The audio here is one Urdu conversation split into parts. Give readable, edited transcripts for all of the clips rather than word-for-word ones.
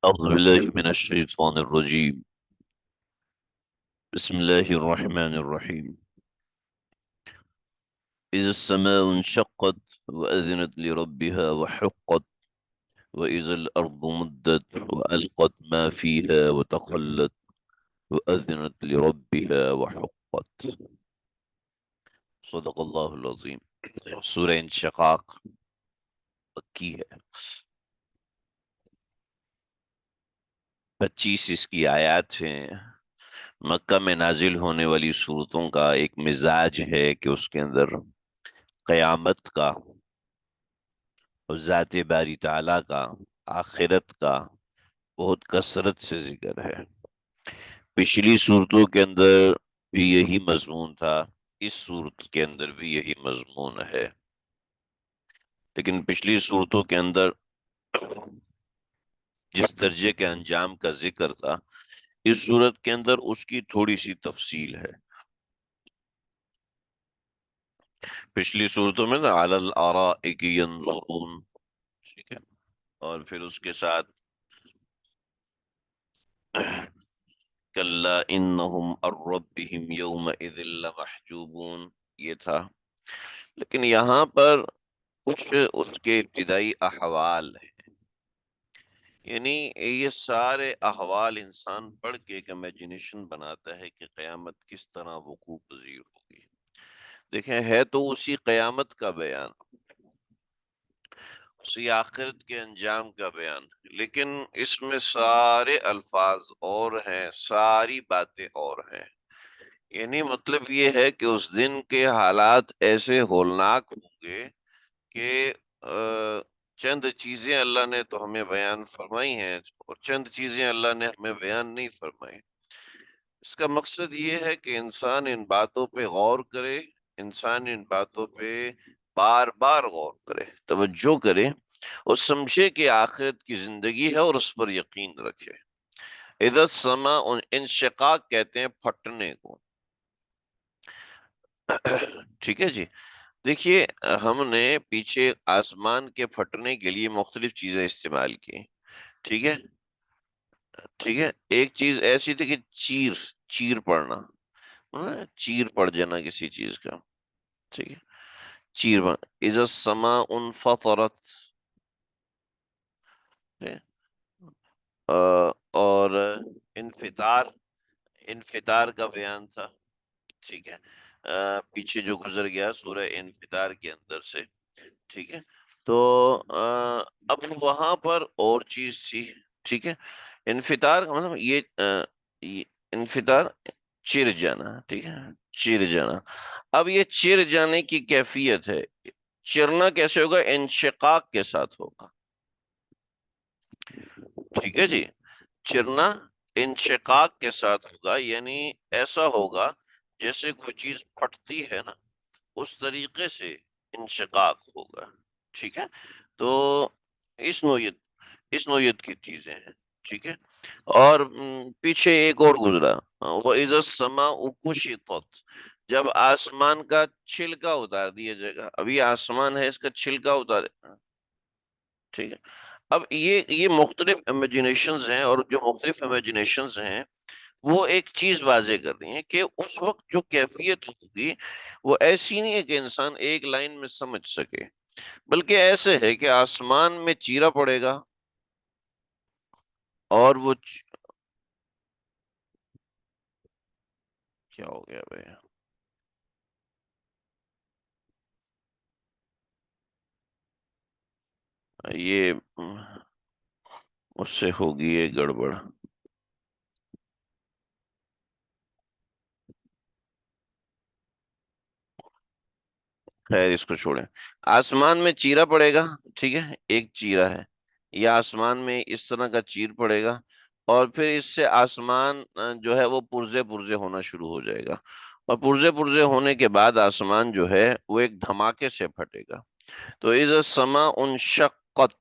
أعوذ بالله من الشيطان الرجيم. بسم الله الرحمن الرحيم. إذا السماء انشقت وأذنت لربها وحقت، وإذا الأرض مدت وألقت ما فيها وتخلت، وأذنت لربها وحقت. صدق اللہ العظیم. سورہ انشقاق مکی ہے. 25 اس کی آیات ہیں. مکہ میں نازل ہونے والی صورتوں کا ایک مزاج ہے کہ اس کے اندر قیامت کا اور ذات باری تعالیٰ کا، آخرت کا بہت کثرت سے ذکر ہے. پچھلی صورتوں کے اندر بھی یہی مضمون تھا، اس صورت کے اندر بھی یہی مضمون ہے. لیکن پچھلی صورتوں کے اندر جس درجے کے انجام کا ذکر تھا، اس صورت کے اندر اس کی تھوڑی سی تفصیل ہے. پچھلی صورتوں میں نا علی الارائک ینظرون، ٹھیک ہے، اور پھر اس کے ساتھ کلا انہم عن ربہم یومئذ لمحجوبون، یہ تھا. لیکن یہاں پر کچھ اس کے ابتدائی احوال ہیں. یعنی یہ سارے احوال انسان پڑھ کے ایک امیجنیشن بناتا ہے کہ قیامت کس طرح وقوع پذیر ہوگی. دیکھیں، ہے تو اسی قیامت کا بیان، اسی آخرت کے انجام کا بیان، لیکن اس میں سارے الفاظ اور ہیں، ساری باتیں اور ہیں. یعنی مطلب یہ ہے کہ اس دن کے حالات ایسے ہولناک ہوں گے کہ چند چیزیں اللہ نے تو ہمیں بیان فرمائی ہیں اور چند چیزیں اللہ نے ہمیں بیان نہیں فرمائی. اس کا مقصد یہ ہے کہ انسان ان باتوں پہ غور کرے، انسان ان باتوں پہ بار بار غور کرے، توجہ کرے اور سمجھے کہ آخرت کی زندگی ہے اور اس پر یقین رکھے. اذا السماء، انشقاق کہتے ہیں پھٹنے کو. ٹھیک ہے جی. دیکھیے، ہم نے پیچھے آسمان کے پھٹنے کے لیے مختلف چیزیں استعمال کی. ٹھیک ہے، ٹھیک ہے. ایک چیز ایسی تھی کہ چیر چیر پڑنا، چیر پڑ جانا کسی چیز کا. ٹھیک ہے، چیر پڑ. اذا السماء انفطرت، اور انفطار، انفطار کا بیان تھا. ٹھیک ہے، پیچھے جو گزر گیا سورہ انفطار کے اندر سے. ٹھیک ہے، تو اب وہاں پر اور چیز تھی. ٹھیک ہے، انفطار کا مطلب یہ انفطار چر جانا. ٹھیک ہے، چر جانا. اب یہ چر جانے کی کیفیت ہے. چرنا کیسے ہوگا؟ انشقاق کے ساتھ ہوگا. ٹھیک ہے جی، چرنا انشقاق کے ساتھ ہوگا. یعنی ایسا ہوگا جیسے کوئی چیز پھٹتی ہے نا، اس طریقے سے انشقاق ہوگا. ٹھیک ہے، تو اس نوعیت کی چیزیں ہیں. ٹھیک ہے، اور پیچھے ایک اور گزرا، وَإِذَا السَّمَاءُ كُشِطَتْ، جب آسمان کا چھلکا اتار دیا جائے گا. ابھی آسمان ہے، اس کا چھلکا اتارے. ٹھیک ہے، اب یہ مختلف امیجنیشنز ہیں، اور جو مختلف امیجنیشنز ہیں وہ ایک چیز واضح کر رہی ہیں کہ اس وقت جو کیفیت ہوگی وہ ایسی نہیں ہے کہ انسان ایک لائن میں سمجھ سکے، بلکہ ایسے ہے کہ آسمان میں چیرا پڑے گا اور وہ کیا ہو گیا بھائی؟ یہ اس سے ہوگی یہ گڑبڑ. خیر، اس کو چھوڑیں. آسمان میں چیرا پڑے گا. ٹھیک ہے، ایک چیرا ہے، یہ آسمان میں اس طرح کا چیر پڑے گا، اور پھر اس سے آسمان جو ہے وہ پرزے پرزے ہونا شروع ہو جائے گا. اور پرزے پرزے ہونے کے بعد آسمان جو ہے وہ ایک دھماکے سے پھٹے گا. تو اذا السماء انشقت،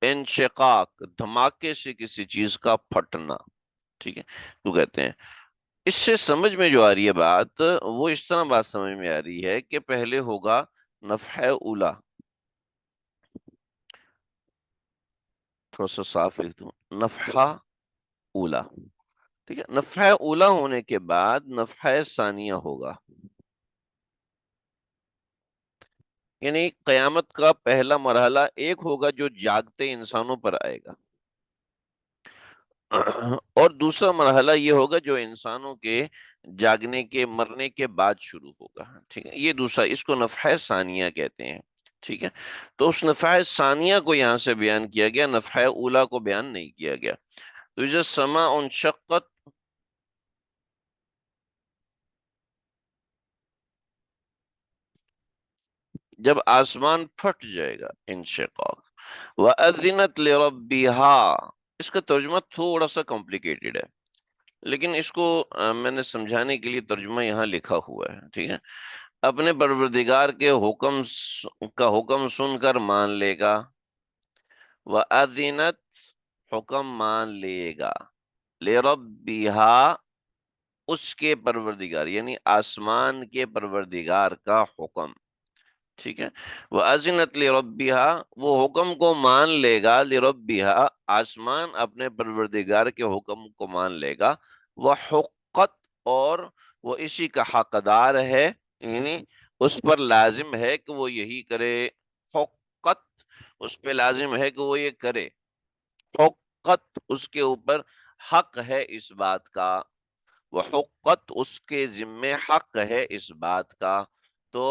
انشقاق دھماکے سے کسی چیز کا پھٹنا. ٹھیک ہے، تو کہتے ہیں اس سے سمجھ میں جو آ رہی ہے بات، وہ اس طرح بات سمجھ میں آ رہی ہے کہ پہلے ہوگا نفح اولا، تھوڑا سا صاف لکھ دوں، نفحہ اولا، ٹھیک ہے، نفحہ اولا ہونے کے بعد نفحہ ثانیہ ہوگا، یعنی قیامت کا پہلا مرحلہ ایک ہوگا جو جاگتے انسانوں پر آئے گا، اور دوسرا مرحلہ یہ ہوگا جو انسانوں کے جاگنے کے مرنے کے بعد شروع ہوگا، ٹھیک ہے، یہ دوسرا، اس کو نفحہ ثانیہ کہتے ہیں، ٹھیک ہے۔ تو اس نفحہ ثانیہ کو یہاں سے بیان کیا گیا، نفحہ اولا کو بیان نہیں کیا گیا۔ تو جو سما انشقت، جب آسمان پھٹ جائے گا، انشقاق، وَأَذِنَتْ لِرَبِّهَا، اس کا ترجمہ تھوڑا سا کمپلیکیٹڈ ہے، لیکن اس کو میں نے سمجھانے کے لیے ترجمہ یہاں لکھا ہوا ہے، ٹھیک ہے۔ اپنے پروردگار کے حکم کا حکم سن کر مان لے گا، وَأَذِنَتْ، حکم مان لے گا، لِرَبِّهَا، اس کے پروردگار یعنی آسمان کے پروردگار کا حکم، ٹھیک ہے۔ وَأَذِنَتْ لِرَبِّهَا، وہ حکم کو مان لے گا، لِرَبِّهَا، آسمان اپنے پروردگار کے حکم کو مان لے گا، وَحُقَّتْ، اور وہ اسی کا حقدار ہے، یعنی اس پر لازم ہے کہ وہ یہی کرے، حقت، اس پہ لازم ہے کہ وہ یہ کرے، حقت، اس کے اوپر حق ہے اس بات کا، وحقت، اس کے ذمے حق ہے اس بات کا، تو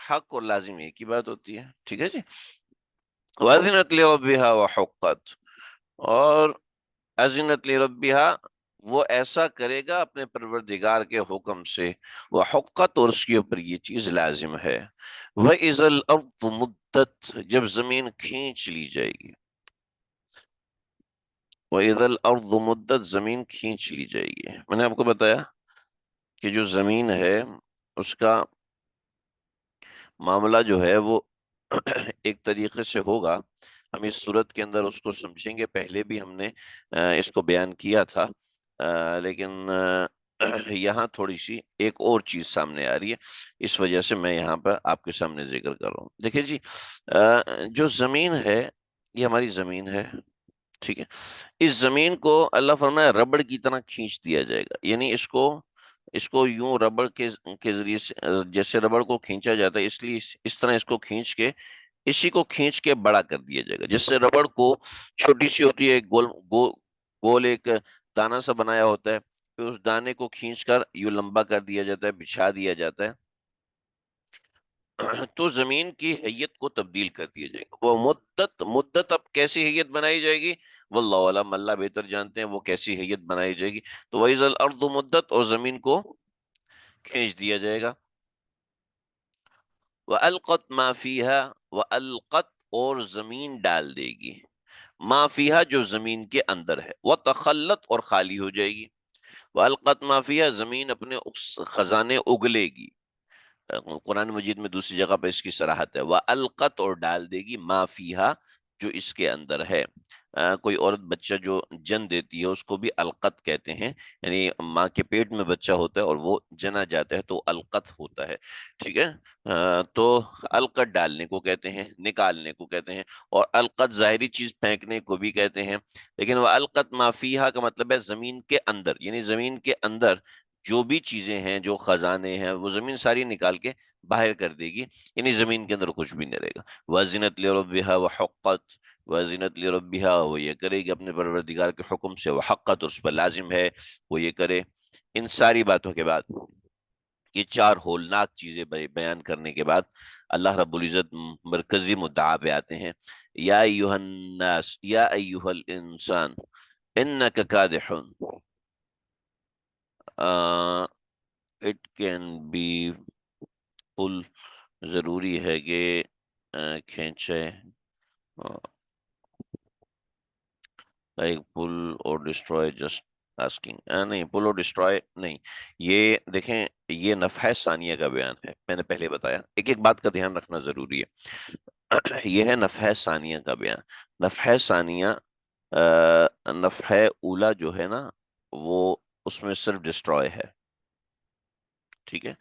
حق اور لازم ایک ہی بات ہوتی ہے، ٹھیک ہے جی۔ وَأَذِنَتْ لِرَبِّهَا وَحُقَّتْ، اور اذنت لربها، وہ ایسا کرے گا اپنے پروردگار کے حکم سے، وحقت، اور اس کے اوپر یہ چیز لازم ہے، وَإِذَا الْأَرْضُ مُدَّتْ، جب زمین کھینچ لی جائے گی، وَإِذَا الْأَرْضُ مُدَّتْ، زمین کھینچ لی جائے گی، میں نے آپ کو بتایا کہ جو زمین ہے اس کا معاملہ جو ہے وہ ایک طریقے سے ہوگا، ہم اس صورت کے اندر اس کو سمجھیں گے، پہلے بھی ہم نے اس کو بیان کیا تھا، لیکن یہاں تھوڑی سی ایک اور چیز سامنے آ رہی ہے، اس وجہ سے میں یہاں پر آپ کے سامنے ذکر کر رہا ہوں۔ دیکھیں جی، جو زمین ہے یہ ہماری زمین ہے، ٹھیک ہے، اس زمین کو اللہ فرمایا ربڑ کی طرح کھینچ دیا جائے گا، یعنی اس کو یوں ربڑ کے ذریعے سے، جیسے ربڑ کو کھینچا جاتا ہے، اس لیے اس طرح اس کو کھینچ کے، اسی کو کھینچ کے بڑا کر دیا جائے گا، جس سے ربڑ کو چھوٹی سی ہوتی ہے، گول گول گول ایک دانہ سا بنایا ہوتا ہے، پھر اس دانے کو کھینچ کر یوں لمبا کر دیا جاتا ہے، بچھا دیا جاتا ہے، تو زمین کی حیت کو تبدیل کر دیا جائے گا، وہ مدت اب کیسی حیت بنائی جائے گی، واللہ علم، اللہ بہتر جانتے ہیں وہ کیسی حیت بنائی جائے گی، تو وَإِذَا الْأَرْضُ مُدَّتْ، اور زمین کو کھینچ دیا جائے گا، وَأَلْقَتْ مَا فِيهَا، وَأَلْقَتْ، اور زمین ڈال دے گی، مَا فِيهَا، جو زمین کے اندر ہے، وَتَخَلَّتْ، اور خالی ہو جائے گی، وَأَلْقَتْ مَا فِيهَا، زمین اپنے خزانے اگلے گی، قرآن مجید میں دوسری جگہ پہ اس کی صراحت ہے، وَأَلْقَتْ، اور ڈال دے گی، مَا فِيهَا، جو اس کے اندر ہے، کوئی عورت بچہ جو جن دیتی ہے اس کو بھی القت کہتے ہیں، یعنی ماں کے پیٹ میں بچہ ہوتا ہے اور وہ جنا جاتا ہے تو القت ہوتا ہے، ٹھیک ہے، تو القت ڈالنے کو کہتے ہیں، نکالنے کو کہتے ہیں، اور القت ظاہری چیز پھینکنے کو بھی کہتے ہیں، لیکن وہ القت ما فیہا کا مطلب ہے زمین کے اندر، یعنی زمین کے اندر جو بھی چیزیں ہیں، جو خزانے ہیں، وہ زمین ساری نکال کے باہر کر دے گی، یعنی زمین کے اندر کچھ بھی نہیں رہے گا، وَزِنَتْ لِرَبِّهَا وَحُقَّتْ، وَزِنَتْ لِرَبِّهَا، وہ یہ کرے گی اپنے پروردگار کے حکم سے، وحقت، اور اس پر لازم ہے وہ یہ کرے۔ ان ساری باتوں کے بعد، یہ چار ہولناک چیزیں بیان کرنے کے بعد، اللہ رب العزت مرکزی مدعا پہ آتے ہیں، یا ایہا الناس، یا ایہا الانسان، انک کادح، اٹ کین بی پل، ضروری ہے کہ کھینچے، لائک پل اور ڈسٹروائے، جسٹ آسکنگ، نہیں، پل اور ڈسٹروائے نہیں، یہ دیکھیں یہ نفحہ ثانیہ کا بیان ہے، میں نے پہلے بتایا، ایک ایک بات کا دھیان رکھنا ضروری ہے، یہ ہے نفحہ ثانیہ کا بیان، نفحہ ثانیہ، نفحہ اولا جو ہے نا وہ اس میں صرف ڈسٹروائے ہے، ٹھیک ہے،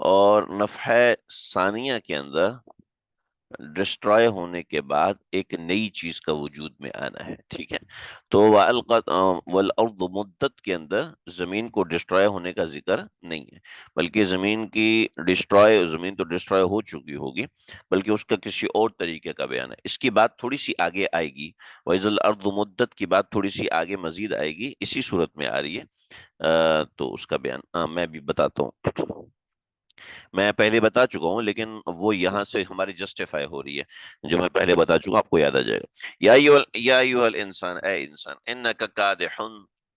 اور نفحہ ثانیہ کے اندر ڈسٹرائے ہونے کے بعد ایک نئی چیز کا وجود میں آنا ہے، ٹھیک ہے؟ تو والارض مدت کے اندر زمین کو ڈسٹرائے ہونے کا ذکر نہیں ہے، بلکہ زمین تو ڈسٹرائے ہو چکی ہوگی، بلکہ اس کا کسی اور طریقے کا بیان ہے۔ اس کی بات تھوڑی سی آگے آئے گی، وَإِذَا الْأَرْضُ مُدَّتْ کی بات تھوڑی سی آگے مزید آئے گی، اسی صورت میں آ رہی ہے۔ تو اس کا بیان میں بھی بتاتا ہوں۔ میں پہلے بتا چکا ہوں، لیکن وہ یہاں سے ہماری جسٹیفائی ہو رہی ہے، جو میں پہلے بتا چکا ہوں، آپ کو یاد آ جائے گا۔ یا ایھا الانسان، اے انسان، انک کادح،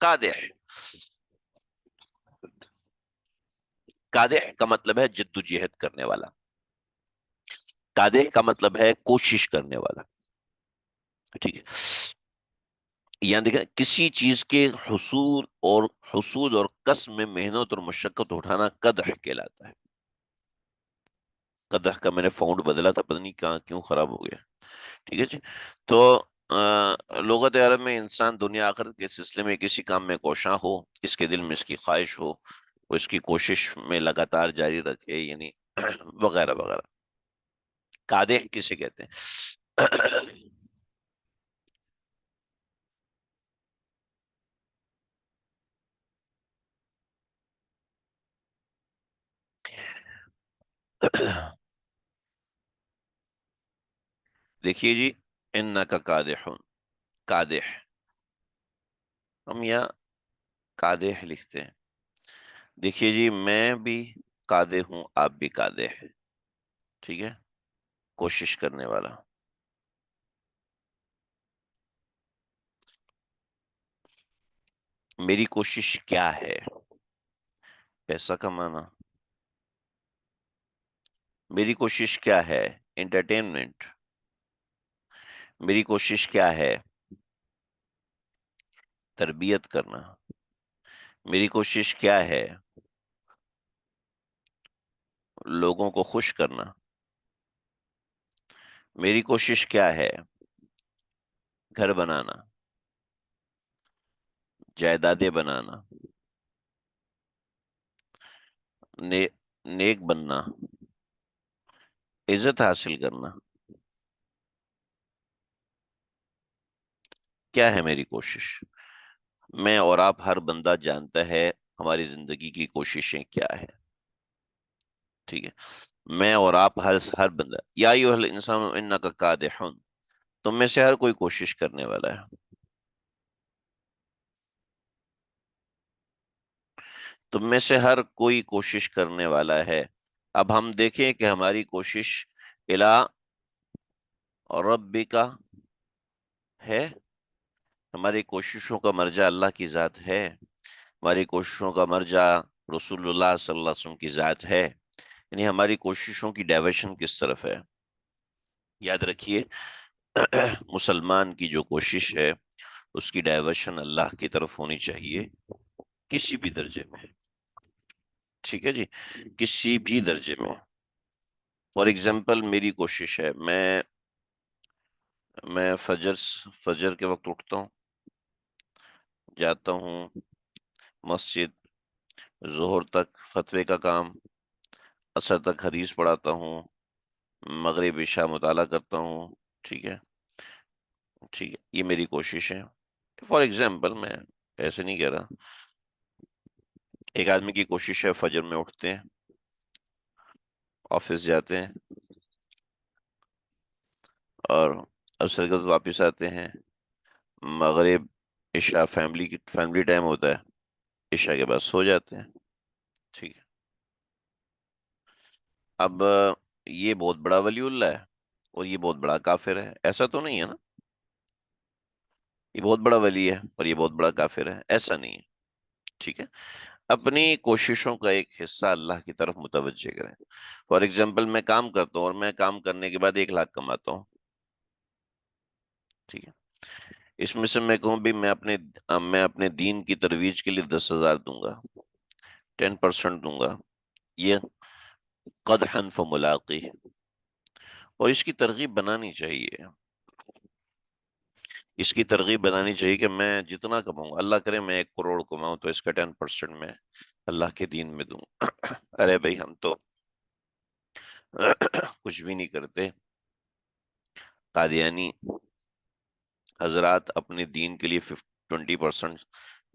کادح، کادح کا مطلب ہے جد و جہد کرنے والا، کادح کا مطلب ہے کوشش کرنے والا، ٹھیک ہے؟ یہاں دیکھیں، کسی چیز کے حصول اور کسب میں محنت اور مشقت اٹھانا قدح کہلاتا ہے۔ قدح کا میں نے فاؤنڈ بدلا تھا، پتہ نہیں کہاں کیوں خراب ہو گیا، ٹھیک ہے جی؟ تو لغت عرب میں انسان دنیا آخرت کے سلسلے میں کسی کام میں کوشاں ہو، اس کے دل میں اس کی خواہش ہو، وہ اس کی کوشش میں لگاتار جاری رکھے، یعنی وغیرہ وغیرہ۔ کادح کسے کہتے ہیں؟ دیکھیے جی، انک کادح، کادح، ہم یہاں کادح لکھتے ہیں۔ دیکھیے جی، میں بھی کادح ہوں، آپ بھی کادح ہیں، ٹھیک ہے؟ کوشش کرنے والا۔ میری کوشش کیا ہے؟ پیسہ کمانا۔ میری کوشش کیا ہے؟ انٹرٹینمنٹ۔ میری کوشش کیا ہے؟ تربیت کرنا۔ میری کوشش کیا ہے؟ لوگوں کو خوش کرنا۔ میری کوشش کیا ہے؟ گھر بنانا، جائیدادیں بنانا، نیک بننا، عزت حاصل کرنا۔ کیا ہے میری کوشش؟ میں اور آپ، ہر بندہ جانتا ہے ہماری زندگی کی کوششیں کیا ہے، ٹھیک ہے؟ میں اور آپ، ہر بندہ، یا ایھا الانسان انک کادح، تم میں سے ہر کوئی کوشش کرنے والا ہے، تم میں سے ہر کوئی کوشش کرنے والا ہے۔ اب ہم دیکھیں کہ ہماری کوشش الی ربک ہے، ہماری کوششوں کا مرجع اللہ کی ذات ہے، ہماری کوششوں کا مرجع رسول اللہ صلی اللہ علیہ وسلم کی ذات ہے، یعنی ہماری کوششوں کی ڈائیورشن کس طرف ہے؟ یاد رکھیے، مسلمان کی جو کوشش ہے اس کی ڈائیورشن اللہ کی طرف ہونی چاہیے، کسی بھی درجے میں، ٹھیک ہے جی؟ کسی بھی درجے میں۔ فار ایگزامپل، میری کوشش ہے، میں فجر کے وقت اٹھتا ہوں، جاتا ہوں مسجد، ظہر تک فتوے کا کام، عصر تک حدیث پڑھاتا ہوں، مغرب عشاء مطالعہ کرتا ہوں، ٹھیک ہے؟ ٹھیک ہے، یہ میری کوشش ہے، فار ایگزامپل، میں ایسے نہیں کہہ رہا۔ ایک آدمی کی کوشش ہے، فجر میں اٹھتے ہیں، آفس جاتے ہیں، اور عصر کے بعد واپس آتے ہیں، مغرب عشاء فیملی ٹائم ہوتا ہے، عشاء کے بعد سو جاتے ہیں، ٹھیک ہے؟ اب یہ بہت بڑا ولی اللہ ہے اور یہ بہت بڑا کافر ہے، ایسا تو نہیں ہے نا؟ یہ بہت بڑا ولی ہے اور یہ بہت بڑا کافر ہے، ایسا نہیں ہے، ٹھیک ہے؟ اپنی کوششوں کا ایک حصہ اللہ کی طرف متوجہ کریں۔ فار ایگزامپل، میں کام کرتا ہوں اور میں کام کرنے کے بعد 1 لاکھ کماتا ہوں، ٹھیک ہے؟ اس میں سے میں کہوں بھی میں اپنے دین کی ترویج کے لیے 10,000 دوں گا، 10% دوں گا، یہ قدحا فملاقی، اور اس کی ترغیب بنانی چاہیے، اس کی ترغیب بنانی چاہیے کہ میں جتنا کماؤں، اللہ کرے میں 1 کروڑ کماؤں تو اس کا 10% میں اللہ کے دین میں دوں۔ ارے بھائی، ہم تو کچھ بھی نہیں کرتے، قادیانی حضرات اپنے دین کے لیے 20%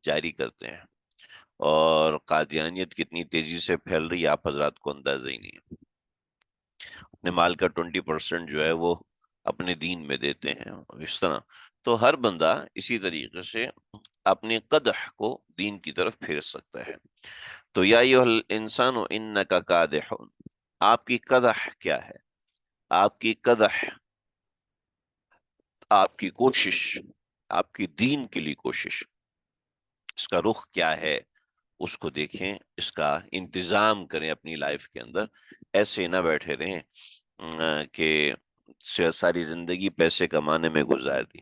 جاری کرتے ہیں، اور قادیانیت کتنی تیزی سے پھیل رہی ہے آپ حضرات کو اندازہ ہی نہیں ہے۔ اپنے مال کا 20% جو ہے وہ اپنے دین میں دیتے ہیں، اس طرح تو ہر بندہ اسی طریقے سے اپنی قدح کو دین کی طرف پھیر سکتا ہے۔ تو یا ایھا الانسان انک کادح، آپ کی قدح کیا ہے؟ آپ کی قدح، آپ کی کوشش، آپ کی دین کے لیے کوشش، اس کا رخ کیا ہے، اس کو دیکھیں، اس کا انتظام کریں اپنی لائف کے اندر۔ ایسے نہ بیٹھے رہیں کہ ساری زندگی پیسے کمانے میں گزار دی،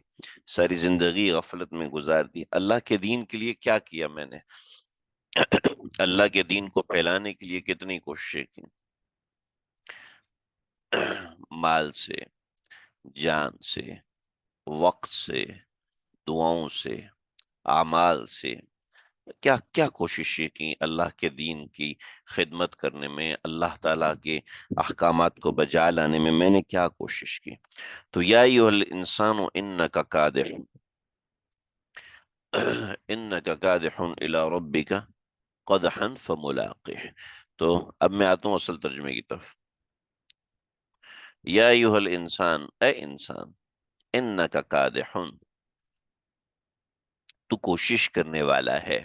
ساری زندگی غفلت میں گزار دی۔ اللہ کے دین کے لیے کیا کیا میں نے؟ اللہ کے دین کو پھیلانے کے لیے کتنی کوششیں کی، مال سے، جان سے، وقت سے، دعاؤں سے، اعمال سے، کیا کیا کوششیں کی اللہ کے دین کی خدمت کرنے میں، اللہ تعالیٰ کے احکامات کو بجا لانے میں نے کیا کوشش کی؟ تو یا ایھا الانسان انک کادح، انک کادح الی ربک قدحا فملاقہ۔ تو اب میں آتا ہوں اصل ترجمے کی طرف۔ یا ایھا الانسان، اے انسان، انک کادح، تو کوشش کرنے والا ہے،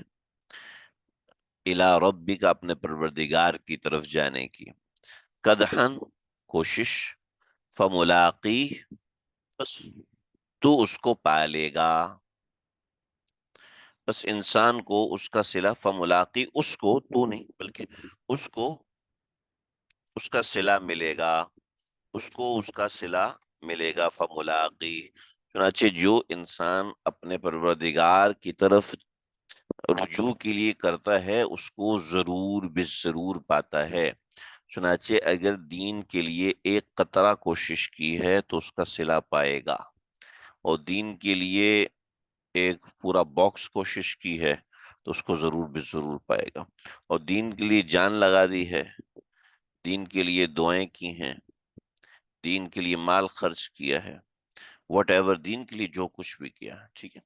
الی ربک، اپنے پروردگار کی طرف جانے کی، قدحن کوشش، فملاقی، بس تو اس کو پا لے گا۔ بس انسان کو اس کا صلہ، فملاقی، اس کو، تو نہیں بلکہ اس کو اس کا صلہ ملے گا، اس کو اس کا صلہ ملے گا، فملاقی۔ چنانچہ جو انسان اپنے پروردگار کی طرف رجوع کے لیے کرتا ہے اس کو ضرور بے ضرور پاتا ہے۔ چنانچہ اگر دین کے لیے ایک قطرہ کوشش کی ہے تو اس کا صلہ پائے گا، اور دین کے لیے ایک پورا باکس کوشش کی ہے تو اس کو ضرور بے ضرور پائے گا، اور دین کے لیے جان لگا دی ہے، دین کے لیے دعائیں کی ہیں، دین کے لیے مال خرچ کیا ہے، واٹ ایور، دین کے لیے جو کچھ بھی کیا ہے، ٹھیک ہے،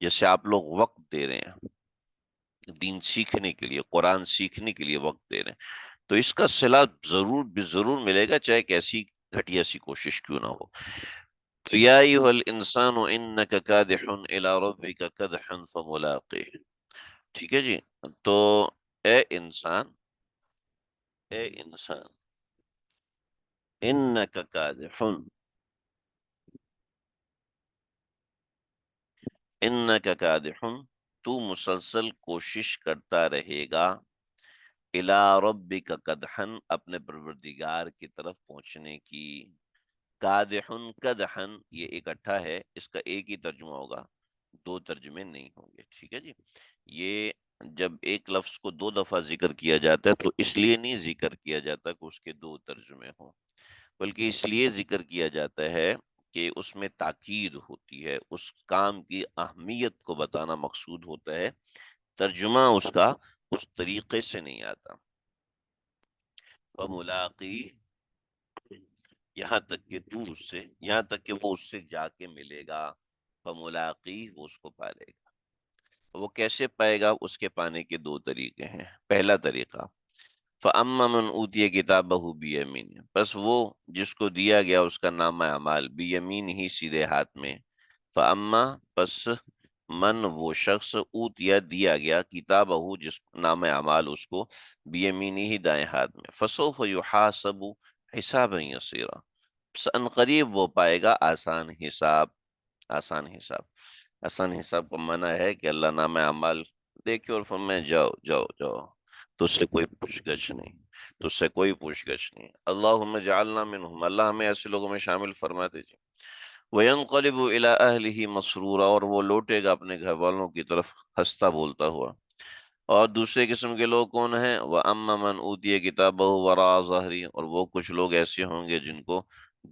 جیسے آپ لوگ وقت دے رہے ہیں دین سیکھنے کے لیے، قرآن سیکھنے کے لیے وقت دے رہے ہیں، تو اس کا صلہ ضرور بے ضرور ملے گا، چاہے کیسی گھٹیا سی کوشش کیوں نہ ہو۔ تو یا ایھا الانسان انک کادح الی ربک کدحا فملاقہ، ٹھیک ہے جی۔ تو اے انسان، اے انسان، انک کادح، انک کادح، تو مسلسل کوشش کرتا رہے گا، الی ربک قدحا، اپنے پروردگار کی طرف پہنچنے کی۔ قادحن قدحن یہ اکٹھا ہے، اس کا ایک ہی ترجمہ ہوگا، دو ترجمے نہیں ہوں گے، ٹھیک ہے جی۔ یہ جب ایک لفظ کو دو دفعہ ذکر کیا جاتا ہے تو اس لیے نہیں ذکر کیا جاتا کہ اس کے دو ترجمے ہوں، بلکہ اس لیے ذکر کیا جاتا ہے کہ اس میں تاکید ہوتی ہے، اس کام کی اہمیت کو بتانا مقصود ہوتا ہے، ترجمہ اس کا اس طریقے سے نہیں آتا۔ فملاقی، یہاں تک کہ تو اس سے، یہاں تک کہ وہ اس سے جا کے ملے گا، فملاقی، وہ اس کو پالے گا۔ وہ کیسے پائے گا؟ اس کے پانے کے دو طریقے ہیں۔ پہلا طریقہ، فَأَمَّا مَنْ أُوتِيَ كِتَابَهُ بِيَمِينِهِ، بس وہ جس کو دیا گیا اس کا نامہ اعمال، بیمین ہی، سیدھے ہاتھ میں، فَأَمَّا، پس، من، وہ شخص، اوتیا، دیا گیا، کتابہ، جس نام اعمال اس کو، بیمینی ہی، دائیں ہاتھ میں، فسوف یحاسب حسابا یسیرا، ان قریب وہ پائے گا آسان حساب، آسان حساب۔ آسان حساب کا معنی ہے کہ اللہ نام اعمال دیکھے اور فرمائے جاؤ جاؤ جاؤ، تو اس سے کوئی پوچھ گچھ نہیں، تو اس سے کوئی پوچھ گچھ نہیں۔ اللہم اجعلنا منہم، اللہ ہمیں ایسے لوگوں میں شامل فرما دیجیے۔ وَيَنْقَلِبُ إِلَىٰ أَهْلِهِ مَسْرُورًا، اور وہ لوٹے گا اپنے گھر والوں کی طرف ہنستا بولتا ہوا۔ اور دوسرے قسم کے لوگ کون ہیں؟ وَأَمَّا مَنْ أُوتِيَ كِتَابَهُ وَرَاءَ ظَهْرِهِ، اور وہ کچھ لوگ ایسے ہوں گے جن کو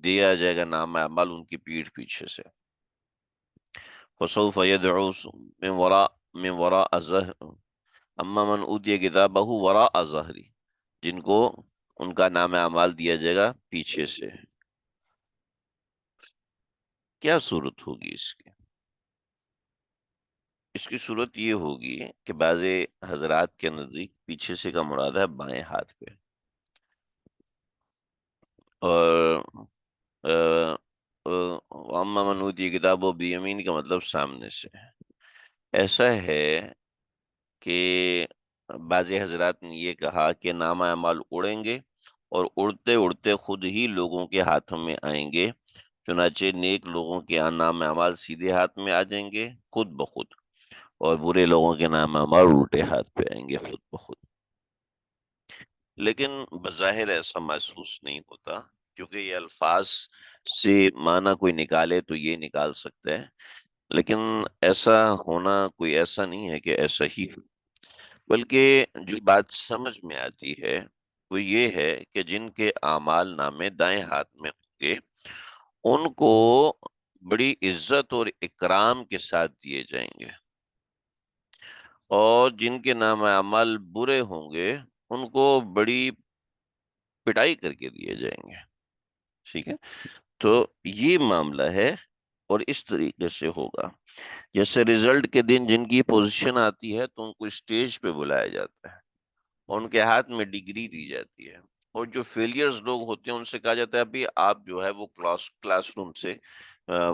دیا جائے گا نام اعمال ان کی پیٹھ پیچھے سے، فَسَوْفَ يَدْعُو مِنْ وَرَاءَ ظَهْرِهِ، أَمَّا مَنْ أُوتِيَ كِتَابَهُ وَرَاءَ ظَهْرِهِ، جن کو ان کا نام اعمال دیا جائے گا پیچھے سے۔ کیا صورت ہوگی اس کی؟ اس کی صورت یہ ہوگی کہ بعض حضرات کے نزدیک پیچھے سے کا مراد ہے بائیں ہاتھ پہ، اور اما من اوتی کتاب و بیمین کا مطلب سامنے سے ہے۔ ایسا ہے کہ بعض حضرات نے یہ کہا کہ نامہ اعمال اڑیں گے اور اڑتے اڑتے خود ہی لوگوں کے ہاتھوں میں آئیں گے، چنانچہ نیک لوگوں کے نام اعمال سیدھے ہاتھ میں آ جائیں گے خود بخود، اور برے لوگوں کے نام اعمال الٹے ہاتھ پہ آئیں گے خود بخود۔ لیکن بظاہر ایسا محسوس نہیں ہوتا، کیونکہ یہ الفاظ سے معنی کوئی نکالے تو یہ نکال سکتا ہے، لیکن ایسا ہونا کوئی ایسا نہیں ہے کہ ایسا ہی ہو۔ بلکہ جو بات سمجھ میں آتی ہے وہ یہ ہے کہ جن کے اعمال نامے دائیں ہاتھ میں ہوں گے ان کو بڑی عزت اور اکرام کے ساتھ دیے جائیں گے، اور جن کے نام اعمال برے ہوں گے ان کو بڑی پٹائی کر کے دیے جائیں گے۔ ٹھیک ہے، تو یہ معاملہ ہے، اور اس طریقے سے ہوگا جیسے رزلٹ کے دن جن کی پوزیشن آتی ہے تو ان کو اسٹیج پہ بلایا جاتا ہے اور ان کے ہاتھ میں ڈگری دی جاتی ہے، اور جو فیلئرز لوگ ہوتے ہیں ان سے کہا جاتا ہے ابھی آپ جو ہے وہ کلاس روم سے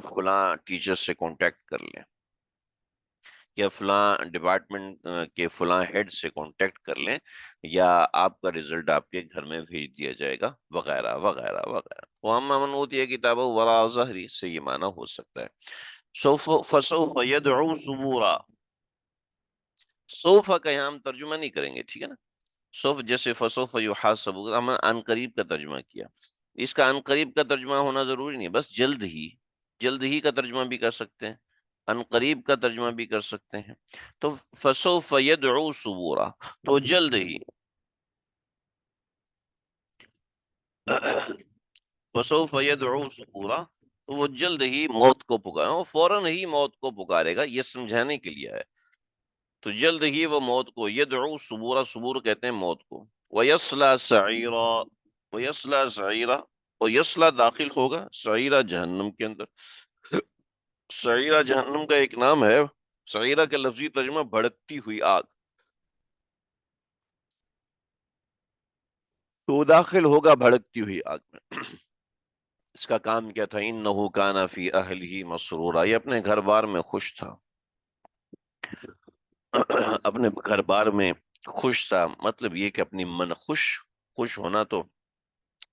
فلاں ٹیچر سے کانٹیکٹ کر لیں، یا فلاں ڈپارٹمنٹ کے فلاں ہیڈ سے کانٹیکٹ کر لیں، یا آپ کا رزلٹ آپ کے گھر میں بھیج دیا جائے گا، وغیرہ وغیرہ وغیرہ۔ وَأَمَّا مَنْ أُوتِيَ كِتَابَهُ وَرَاءَ ظَهْرِهِ سے یہ معنی ہو سکتا ہے۔ فَسَوْفَ يَدْعُو ثُبُورًا، سوف کا یہاں ہم ترجمہ نہیں کریں گے، ٹھیک ہے نا؟ سوف جیسے فسوف یحاسب، ہم نے ان قریب کا ترجمہ کیا، اس کا ان قریب کا ترجمہ ہونا ضروری نہیں، بس جلد ہی، جلد ہی کا ترجمہ بھی کر سکتے ہیں، ان قریب کا ترجمہ بھی کر سکتے ہیں۔ تو فسوف یدعو ثبورا، تو جلد ہی، فسوف یدعو ثبورا، تو وہ جلد ہی موت کو پکارے، وہ فوراً ہی موت کو پکارے گا، یہ سمجھانے کے لیے ہے۔ تو جلد ہی وہ موت کو، یدعو ثبورا، ثبور کہتے ہیں موت کو، وَيَصْلَى سَعِيرًا، وَيَصْلَى سَعِيرًا، اور یسلا داخل ہوگا سعیرہ جہنم کے اندر۔ سعیرہ جہنم کا ایک نام ہے، سعیرہ کا لفظی ترجمہ بھڑکتی ہوئی آگ، تو وہ داخل ہوگا بھڑکتی ہوئی آگ میں۔ اس کا کام کیا تھا؟ انہ کان فی اہلہ مسرورا، یہ اپنے گھر بار میں خوش تھا، اپنے گھر بار میں خوش تھا، مطلب یہ کہ اپنی من خوش، خوش ہونا تو،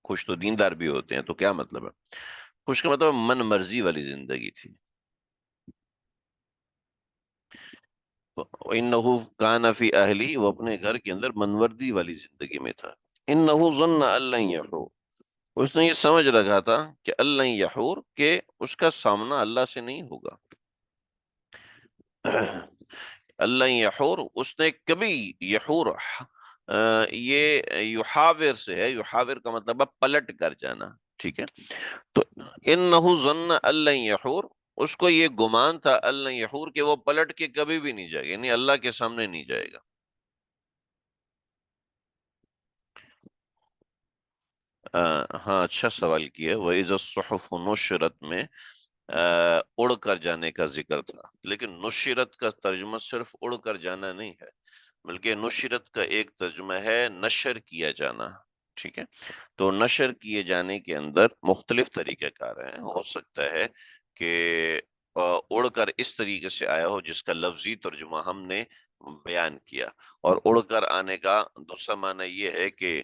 خوش تو دیندار بھی ہوتے ہیں، تو کیا مطلب ہے خوش کا مطلب من مرضی والی زندگی تھی۔ انہ کان فی اہلی، وہ اپنے گھر کے اندر منوردی والی زندگی میں تھا۔ انہ ظن ان لن یحور، اس نے یہ سمجھ رکھا تھا کہ اللہ یحور، کہ اس کا سامنا اللہ سے نہیں ہوگا۔ اللہ یحور، اس نے کبھی، یحور یہ یحاور سے ہے، یحاور کا مطلب ہے پلٹ کر جانا، ٹھیک ہے؟ تو انہ ظن اللہ یحور، اس کو یہ گمان تھا اللہ یحور کہ وہ پلٹ کے کبھی بھی نہیں جائے گا، یعنی اللہ کے سامنے نہیں جائے گا۔ ہاں، اچھا سوال کیا۔ وَإِذَا الصُّحُفُ نُشِرَتْ میں اڑ کر جانے کا ذکر تھا، لیکن نشرت کا ترجمہ صرف اڑ کر جانا نہیں ہے، بلکہ نشرت کا ایک ترجمہ ہے نشر کیا جانا، ٹھیک ہے؟ تو نشر کیے جانے کے اندر مختلف طریقہ کار ہیں، ہو سکتا ہے کہ اڑ کر اس طریقے سے آیا ہو جس کا لفظی ترجمہ ہم نے بیان کیا، اور اڑ کر آنے کا دوسرا معنی یہ ہے کہ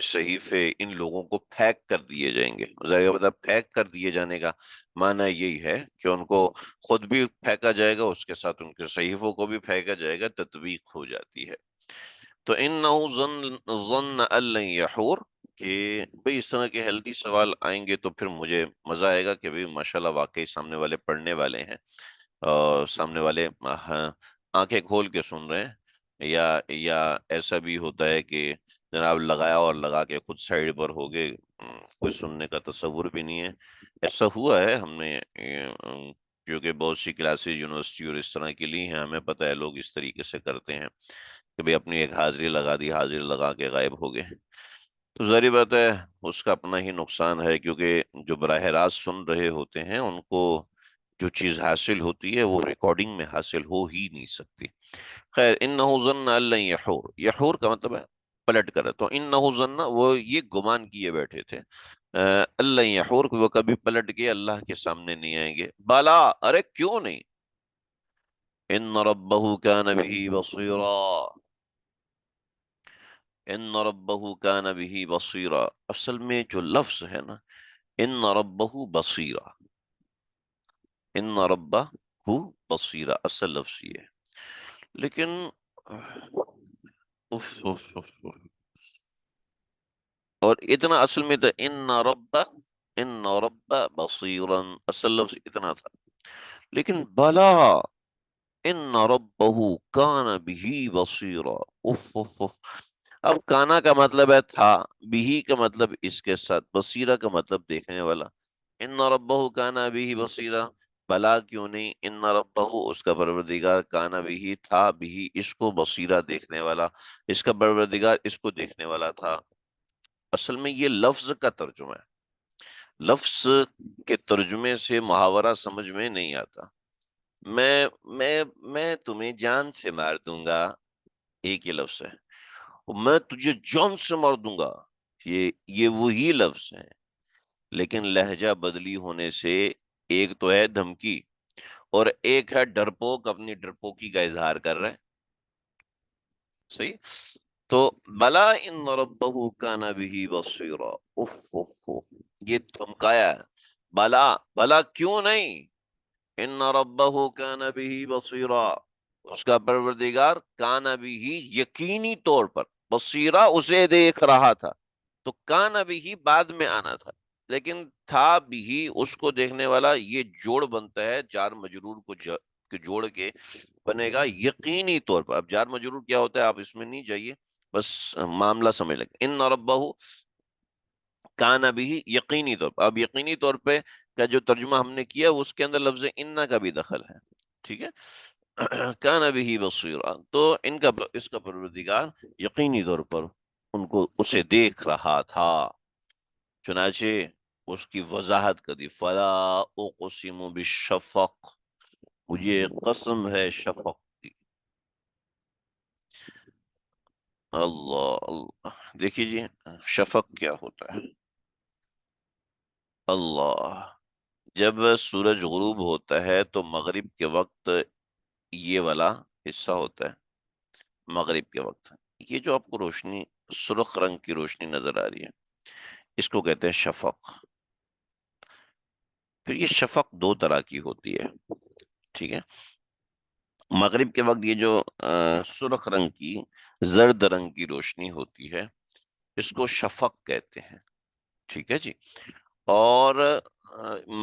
صحیفے ان لوگوں کو پھینک کر دیے جائیں گے۔ ظاہر مطلب پھینک کر دیے جانے کا معنی یہی ہے کہ ان کو خود بھی پھینکا جائے گا، اس کے ساتھ ان کے صحیفوں کو بھی پھینکا جائے گا، تطبیق ہو جاتی ہے۔ تو انہو ظن ان لن یحور، کہ بھئی اس طرح کے ہیلدی سوال آئیں گے تو پھر مجھے مزہ آئے گا کہ بھئی ماشاءاللہ واقعی سامنے والے پڑھنے والے ہیں، اور سامنے والے آنکھیں کھول کے سن رہے ہیں، یا ایسا بھی ہوتا ہے کہ جناب لگایا اور لگا کے خود سائڈ پر ہو گئے، کوئی سننے کا تصور بھی نہیں ہے۔ ایسا ہوا ہے، ہم نے کیونکہ بہت سی کلاسز یونیورسٹی اور اس طرح کی لی ہیں، ہمیں پتہ ہے لوگ اس طریقے سے کرتے ہیں کہ بھئی اپنی ایک حاضری لگا دی، حاضری لگا کے غائب ہو گئے۔ تو ظاہر بات ہے اس کا اپنا ہی نقصان ہے، کیونکہ جو براہ راست سن رہے ہوتے ہیں ان کو جو چیز حاصل ہوتی ہے وہ ریکارڈنگ میں حاصل ہو ہی نہیں سکتی۔ خیر، انہ ظن ان لن یحور، یحور کا مطلب ہے پلٹ کر، تو انہ ظن وہ یہ گمان کیے بیٹھے تھے اللہ یحور، وہ کبھی پلٹ کے اللہ کے سامنے نہیں آئیں گے۔ بالا، ارے کیوں نہیں، ان ربہ کان بہ بصیرا، ان ربہ کان بہ بصیرا، اصل میں جو لفظ ہے نا، ان ربہ بصیرا، ان ربہ بصیرا، اصل لفظ یہ ہے، لیکن اف اف اف اف، اور اتنا اصل میں تھا ان رب بصیرا، اصل لفظ اتنا تھا، لیکن بلا ان ربہ کان بہ بصیرا، اف اف اف، اب کانا کا مطلب ہے تھا، بہی کا مطلب اس کے ساتھ، بصیرہ کا مطلب دیکھنے والا، ان ربہ کانا بہ بصیرا، بلا کیوں نہیں، ان ربہ اس کا پروردگار کانا بہ تھا، بہ اس کو بصیرہ دیکھنے والا، اس کا پروردگار اس کو دیکھنے والا تھا۔ اصل میں یہ لفظ کا ترجمہ ہے، لفظ کے ترجمے سے محاورہ سمجھ میں نہیں آتا۔ میں میں میں تمہیں جان سے مار دوں گا، ایک ہی لفظ ہے، میں تجھے جان سے مار دوں گا، یہ وہی لفظ ہے، لیکن لہجہ بدلی ہونے سے ایک تو ہے دھمکی اور ایک ہے ڈرپوک اپنی ڈرپوکی کا اظہار کر رہا ہے، صحیح؟ تو بلا ان ربہ کان بہ بصیرا، اف اف اف، یہ دھمکایا ہے، بلا بلا کیوں نہیں، ان ربہ کان بہ بصیرا، اس کا پروردگار کان بہ یقینی طور پر، بصیرا اسے دیکھ رہا تھا، تو کان بہ بعد میں آنا تھا، لیکن تھا بھی اس کو دیکھنے والا، یہ جوڑ بنتا ہے جار مجرور کو جوڑ کے بنے گا یقینی طور پر۔ اب جار مجرور کیا ہوتا ہے آپ اس میں نہیں جائیے، بس معاملہ سمجھ لیں، ان ربہ کان بھی یقینی طور پر، اب یقینی طور پہ کا جو ترجمہ ہم نے کیا اس کے اندر لفظ ان کا بھی دخل ہے، ٹھیک ہے؟ کان بھی بصیرا، تو اس کا پروردگار یقینی طور پر ان کو اسے دیکھ رہا تھا، چنانچہ اس کی وضاحت کر دی، فلا اقسم بالشفق، مجھے قسم ہے شفق کی۔ اللہ اللہ، دیکھیے جی، شفق کیا ہوتا ہے؟ اللہ، جب سورج غروب ہوتا ہے تو مغرب کے وقت یہ والا حصہ ہوتا ہے، مغرب کے وقت یہ جو آپ کو روشنی، سرخ رنگ کی روشنی نظر آ رہی ہے، اس کو کہتے ہیں شفق۔ پھر یہ شفق دو طرح کی ہوتی ہے، ٹھیک ہے؟ مغرب کے وقت یہ جو سرخ رنگ کی، زرد رنگ کی روشنی ہوتی ہے، اس کو شفق کہتے ہیں، ٹھیک ہے جی؟ اور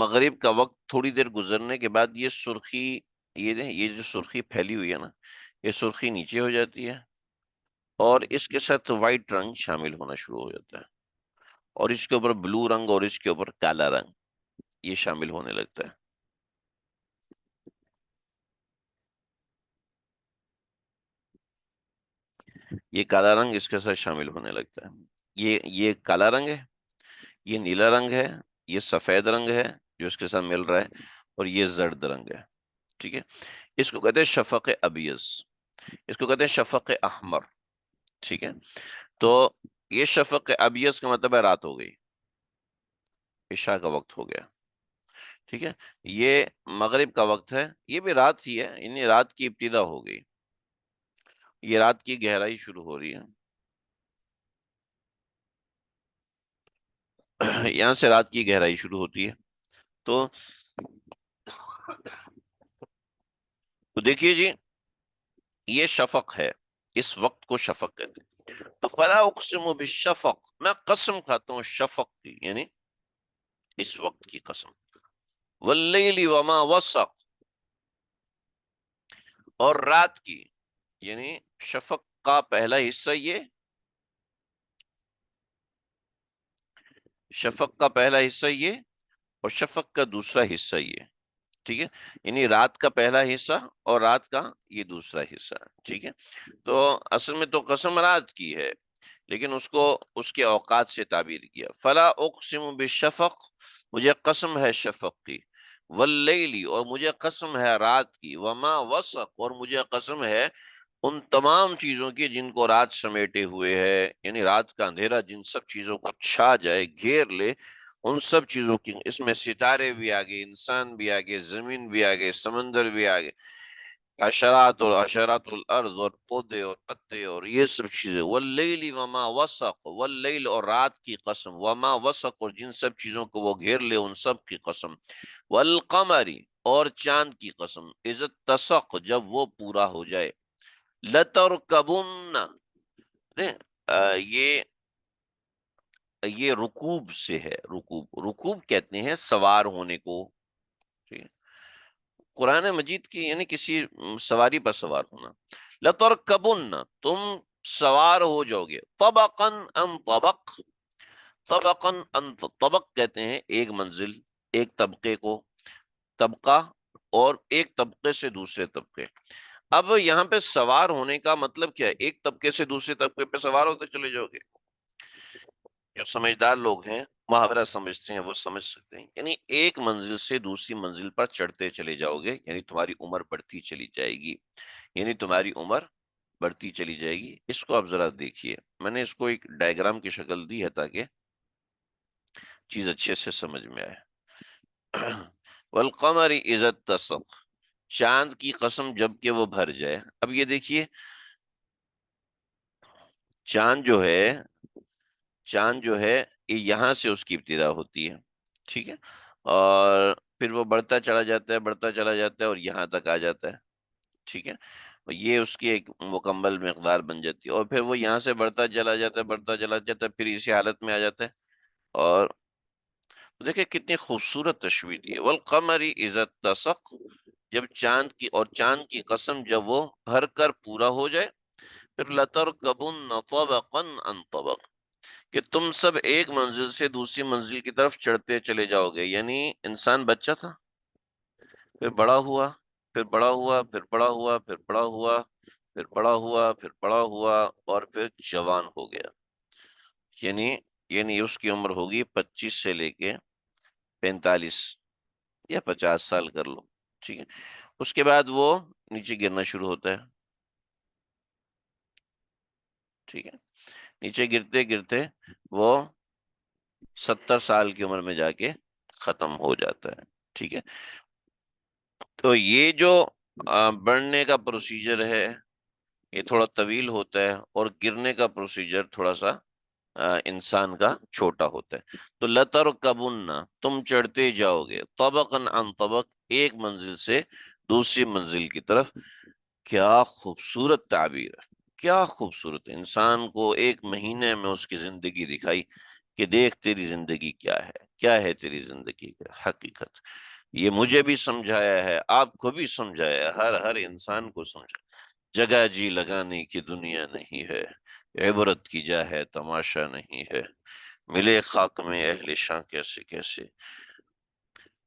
مغرب کا وقت تھوڑی دیر گزرنے کے بعد یہ سرخی، یہ جو سرخی پھیلی ہوئی ہے نا، یہ سرخی نیچے ہو جاتی ہے، اور اس کے ساتھ وائٹ رنگ شامل ہونا شروع ہو جاتا ہے، اور اس کے اوپر بلو رنگ اور اس کے اوپر کالا رنگ یہ شامل ہونے لگتا ہے۔ یہ کالا رنگ اس کے ساتھ شامل ہونے لگتا ہے، یہ کالا رنگ ہے، یہ نیلا رنگ ہے، یہ سفید رنگ ہے جو اس کے ساتھ مل رہا ہے، اور یہ زرد رنگ ہے، ٹھیک ہے؟ اس کو کہتے ہیں شفق ابیض، اس کو کہتے ہیں شفق احمر، ٹھیک ہے؟ تو یہ شفق ابیض کا مطلب ہے رات ہو گئی، عشاء کا وقت ہو گیا، ٹھیک ہے؟ یہ مغرب کا وقت ہے، یہ بھی رات ہی ہے، یعنی رات کی ابتدا ہو گئی، یہ رات کی گہرائی شروع ہو رہی ہے، یہاں سے رات کی گہرائی شروع ہوتی ہے۔ تو دیکھیے جی، یہ شفق ہے، اس وقت کو شفق کہتے ہیں۔ تو فلا اقسم بالشفق، میں قسم کھاتا ہوں شفق کی، یعنی اس وقت کی قسم، واللیل وما وسق، اور رات کی، یعنی شفق کا پہلا حصہ یہ، شفق کا پہلا حصہ یہ، اور شفق کا دوسرا حصہ یہ، ٹھیک ہے؟ یعنی رات کا پہلا حصہ اور رات کا یہ دوسرا حصہ، ٹھیک ہے؟ تو اصل میں تو قسم رات کی ہے، لیکن اس کو اس کے اوقات سے تعبیر کیا. فلا اقسم بالشفق، مجھے قسم ہے شفق کی، واللیلی، اور مجھے قسم ہے رات کی، وما وسق، اور مجھے قسم ہے ان تمام چیزوں کی جن کو رات سمیٹے ہوئے ہے، یعنی رات کا اندھیرا جن سب چیزوں کو چھا جائے، گھیر لے، ان سب چیزوں کی. اس میں ستارے بھی آگے، انسان بھی آگے، زمین بھی آگے، سمندر بھی آگے، حشرات اور حشرات الارض، اور پودے اور پتے اور یہ سب چیزیں. واللیل وما وسق، واللیل، اور رات کی قسم، وما وسق، اور جن سب چیزوں کو وہ گھیر لے ان سب کی قسم. والقمری، اور چاند کی قسم، اذ اتسق، جب وہ پورا ہو جائے. لترکبن، نہیں، یہ رکوب سے ہے. رکوب، رکوب کہتے ہیں سوار ہونے کو. ٹھیک ہے؟ قرآن مجید کی یعنی کسی سواری پر سوار ہونا. لترکبن، تم سوار ہو جاؤ گے. طبقا ان طبق، طبقا ان، طبق کہتے ہیں ایک منزل، ایک طبقے کو، طبقہ، اور ایک طبقے سے دوسرے طبقے. اب یہاں پہ سوار ہونے کا مطلب کیا ہے؟ ایک طبقے سے دوسرے طبقے پہ سوار ہوتے چلے جاؤ گے. جو سمجھدار لوگ ہیں، محاورہ سمجھتے ہیں، وہ سمجھ سکتے ہیں. یعنی ایک منزل سے دوسری منزل پر چڑھتے چلے جاؤ گے، یعنی تمہاری عمر بڑھتی چلی جائے گی، یعنی تمہاری عمر بڑھتی چلی جائے گی. اس کو آپ ذرا دیکھیے، میں نے اس کو ایک ڈائیگرام کی شکل دی ہے تاکہ چیز اچھے سے سمجھ میں آئے. والقمر اذا اتسق، چاند کی قسم جب کہ وہ بھر جائے. اب یہ دیکھیے، چاند جو ہے، چاند جو ہے یہ یہاں سے اس کی ابتدا ہوتی ہے. ٹھیک ہے، اور پھر وہ بڑھتا چلا جاتا ہے، بڑھتا چلا جاتا ہے، اور یہاں تک آ جاتا ہے. ٹھیک ہے، اور یہ اس کی ایک مکمل مقدار بن جاتی ہے. اور پھر وہ یہاں سے بڑھتا چلا جاتا ہے، بڑھتا چلا جاتا ہے، پھر اسی حالت میں آ جاتا ہے. اور دیکھیں کتنی خوبصورت تشبیہ دی ہے. والقمر اذا اتسق، جب چاند کی، اور چاند کی قسم جب وہ بھر کر پورا ہو جائے. پھر لترکبن طبقا عن طبق، کہ تم سب ایک منزل سے دوسری منزل کی طرف چڑھتے چلے جاؤ گے. یعنی انسان بچہ تھا، پھر بڑا ہوا، پھر بڑا ہوا، پھر بڑا ہوا، پھر بڑا ہوا، پھر بڑا ہوا، پھر بڑا ہوا، اور پھر جوان ہو گیا. یعنی اس کی عمر ہوگی 25 سے لے کے 45 یا 50 سال کر لو. ٹھیک ہے، اس کے بعد وہ نیچے گرنا شروع ہوتا ہے. ٹھیک ہے، نیچے گرتے گرتے وہ 70 سال کی عمر میں جا کے ختم ہو جاتا ہے. ٹھیک ہے، تو یہ جو بڑھنے کا پروسیجر ہے یہ تھوڑا طویل ہوتا ہے، اور گرنے کا پروسیجر تھوڑا سا انسان کا چھوٹا ہوتا ہے. تو لترکبن، تم چڑھتے جاؤ گے، طبقا عن طبق، ایک منزل سے دوسری منزل کی طرف. کیا خوبصورت تعبیر ہے، کیا خوبصورت. انسان کو ایک مہینے میں اس کی زندگی دکھائی کہ دیکھ تیری زندگی کیا ہے تیری زندگی کا حقیقت. یہ مجھے بھی سمجھایا ہے، آپ کو بھی سمجھایا ہے، ہر انسان کو سمجھایا. جگہ جی لگانے کی دنیا نہیں ہے، عبرت کی جا ہے تماشا نہیں ہے. ملے خاک میں اہل شاں کیسے کیسے،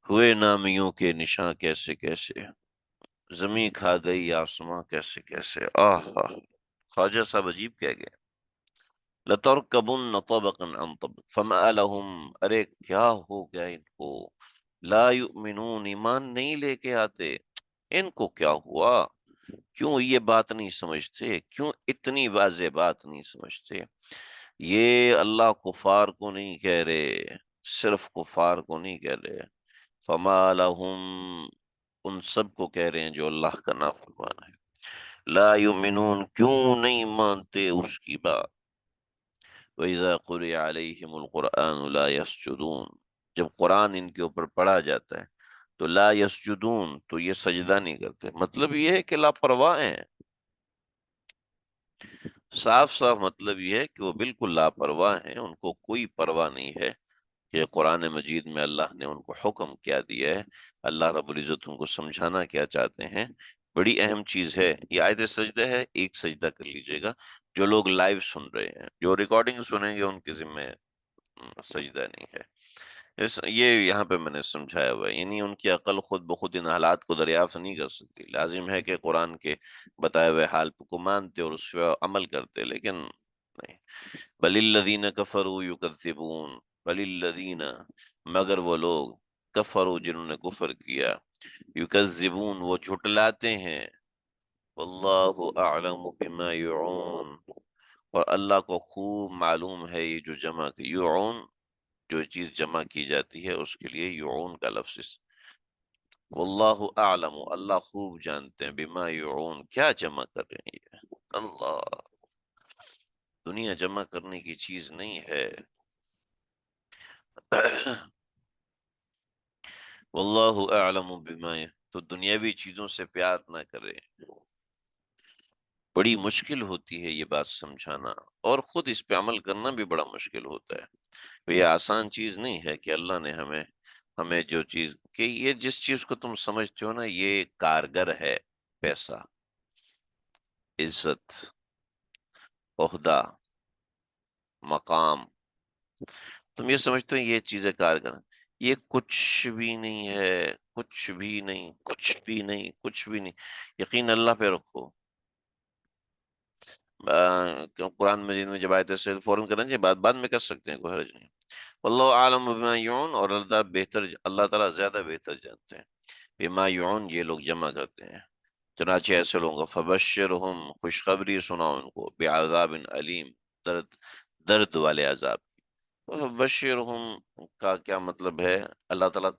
ہوئے نامیوں کے نشاں کیسے کیسے، زمیں کھا گئی آسماں کیسے کیسے. آہ آہ، خواجہ صاحب عجیب کہہ گئے. لَتَرْكَبُنَّ طَبَقًا عَنْ طَبَقٍ فَمَا لَهُمْ، ارے کیا ہو گیا ان کو، لا یؤمنون، ایمان نہیں لے کے آتے. ان کو کیا ہوا، کیوں یہ بات نہیں سمجھتے، کیوں اتنی واضح بات نہیں سمجھتے. یہ اللہ کفار کو نہیں کہہ رہے، صرف کفار کو نہیں کہہ رہے. فما لہم، ان سب کو کہہ رہے ہیں جو اللہ کا نافرمان ہے. لا یؤمنون، کیوں نہیں مانتے اس کی بات. وَإِذَا قُرِئَ عَلَيْهِمُ الْقُرْآنُ لَا يَسْجُدُونَ، جب قرآن ان کے اوپر پڑھا جاتا ہے تو لا یسجدون، تو یہ سجدہ نہیں کرتے. مطلب یہ ہے کہ لاپرواہ ہیں، صاف صاف مطلب یہ ہے کہ وہ بالکل لاپرواہ ہیں. ان کو کوئی پرواہ نہیں ہے کہ قرآن مجید میں اللہ نے ان کو حکم کیا دیا ہے، اللہ رب العزت ان کو سمجھانا کیا چاہتے ہیں. بڑی اہم چیز ہے یہ آیت سجدہ ہے. ایک سجدہ کر لیجئے گا، جو لوگ لائیو سن رہے ہیں، جو ریکارڈنگ سنیں گے ان کے ذمہ سجدہ نہیں ہے. یہ یہاں پہ میں نے سمجھایا ہوا ہے. یعنی ان کی عقل خود بخود ان حالات کو دریافت نہیں کر سکتی. لازم ہے کہ قرآن کے بتائے ہوئے حال کو مانتے اور اس پہ عمل کرتے، لیکن نہیں، بل الذین کفروا یکذبون، بل الذین، مگر وہ لوگ، کفروا جنہوں نے کفر کیا، یکذبون وہ جھٹلاتے ہیں، واللہ اعلم بما یعون، اور اللہ کو خوب معلوم ہے یہ جو جمع کی یعون، جو چیز جمع کی جاتی ہے اس کے لیے یعون کا لفظ، واللہ اعلم، اللہ خوب جانتے ہیں، بما یعون کیا جمع کر رہے ہیں یہ اللہ، دنیا جمع کرنے کی چیز نہیں ہے واللہ اعلم بما، تو دنیاوی چیزوں سے پیار نہ کرے، بڑی مشکل ہوتی ہے یہ بات سمجھانا، اور خود اس پہ عمل کرنا بھی بڑا مشکل ہوتا ہے، یہ آسان چیز نہیں ہے کہ اللہ نے ہمیں جو چیز، کہ یہ جس چیز کو تم سمجھتے ہو نا یہ کارگر ہے، پیسہ، عزت، عہدہ، مقام، تم یہ سمجھتے ہو یہ چیزیں کارگر ہیں، یہ کچھ بھی نہیں ہے، کچھ بھی نہیں، کچھ بھی نہیں، کچھ بھی نہیں، یقین اللہ پہ رکھو، قرآن مجید میں جب آیت سے فوراً کریں گے، بعد میں کر سکتے ہیں، کوئی حرج نہیں، واللہ عالم بما یعون، اور اللہ تعالیٰ زیادہ بہتر جانتے ہیں، بما یعون یہ لوگ جمع کرتے ہیں، چنانچہ ایسے لوگوں کو فبشرہم خوشخبری سناؤ ان کو، بعذاب علیم درد درد والے عذاب، فبشرہم کا کیا مطلب ہے، اللہ تعالیٰ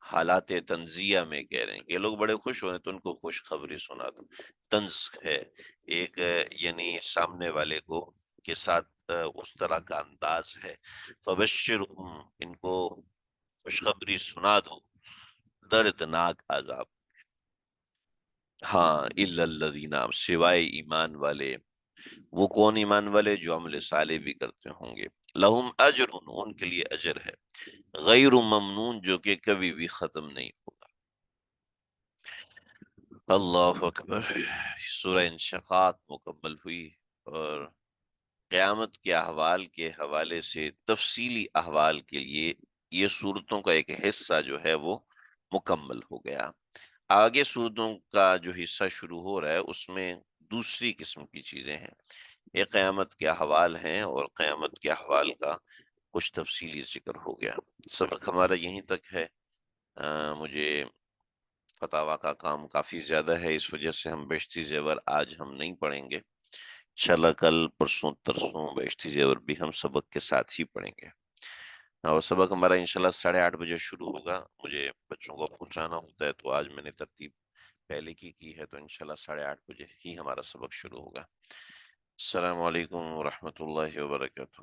حالات تنزیہ میں کہہ رہے ہیں کہ یہ لوگ بڑے خوش ہوئے تو ان کو خوشخبری سنا دو، طنز ہے ایک، یعنی سامنے والے کو کے ساتھ اس طرح کا انداز ہے، فبشرہم ان کو خوشخبری سنا دو، دردناک عذاب، ہاں الا الذین، سوائے ایمان والے، وہ کون ایمان والے جو عمل صالح بھی کرتے ہوں گے، لہم اجر ان کے لیے اجر ہے، غیر ممنون جو کہ کبھی بھی ختم نہیں ہوگا، اللہ اکبر، سورہ انشقاق مکمل ہوئی، اور قیامت کے احوال کے حوالے سے تفصیلی احوال کے لیے یہ صورتوں کا ایک حصہ جو ہے وہ مکمل ہو گیا، آگے صورتوں کا جو حصہ شروع ہو رہا ہے اس میں دوسری قسم کی چیزیں ہیں، یہ قیامت کے احوال ہیں، اور قیامت کے احوال کا کچھ تفصیلی ذکر ہو گیا، سبق ہمارا یہیں تک ہے، مجھے فتاوی کا کام کافی زیادہ ہے، اس وجہ سے ہم بیشتی زیور آج ہم نہیں پڑھیں گے، انشاءاللہ کل پرسوں ترسوں بیشتی زیور بھی ہم سبق کے ساتھ ہی پڑھیں گے، اور سبق ہمارا انشاءاللہ 8:30 بجے شروع ہوگا، مجھے بچوں کو پہنچانا ہوتا ہے تو آج میں نے ترتیب پہلے کی ہے، تو انشاءاللہ 8:30 بجے ہی ہمارا سبق شروع ہوگا، السلام علیکم ورحمۃ اللہ وبرکاتہ۔